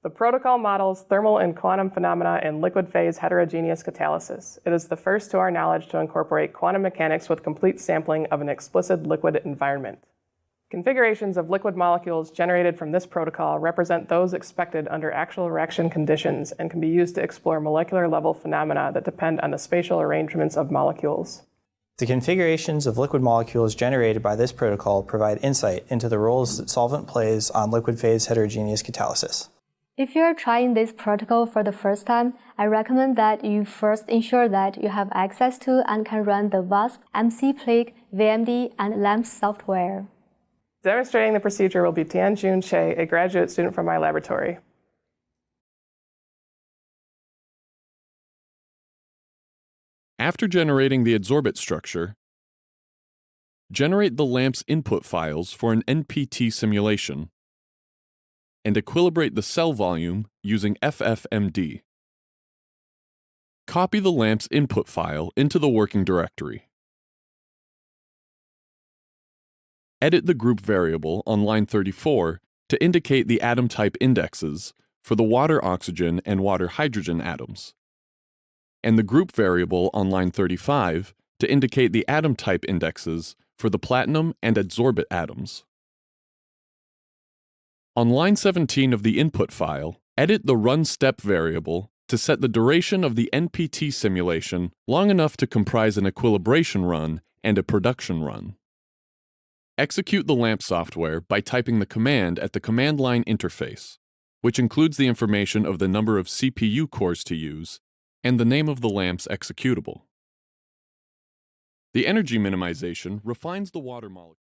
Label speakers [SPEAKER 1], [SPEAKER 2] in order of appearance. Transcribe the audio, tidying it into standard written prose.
[SPEAKER 1] The protocol models thermal and quantum phenomena in liquid phase heterogeneous catalysis. It is the first to our knowledge to incorporate quantum mechanics with complete sampling of an explicit liquid environment. Configurations of liquid molecules generated from this protocol represent those expected under actual reaction conditions and can be used to explore molecular level phenomena that depend on the spatial arrangements of molecules.
[SPEAKER 2] The configurations of liquid molecules generated by this protocol provide insight into the roles that solvent plays on liquid phase heterogeneous catalysis.
[SPEAKER 3] If you're trying this protocol for the first time, I recommend that you first ensure that you have access to and can run the WASP, MC-Plig, VMD, and LAMP software.
[SPEAKER 1] Demonstrating the procedure will be Tianjun Che, a graduate student from my laboratory.
[SPEAKER 4] After generating the adsorbate structure, generate the LAMP's input files for an NPT simulation and equilibrate the cell volume using FFMD. Copy the LAMP's input file into the working directory. Edit the group variable on line 34 to indicate the atom type indexes for the water-oxygen and water-hydrogen atoms, and the group variable on line 35 to indicate the atom type indexes for the platinum and adsorbate atoms. On line 17 of the input file, edit the run step variable to set the duration of the NPT simulation long enough to comprise an equilibration run and a production run. Execute the LAMP software by typing the command at the command line interface, which includes the information of the number of CPU cores to use and the name of the LAMP's executable. The energy minimization refines the water molecule.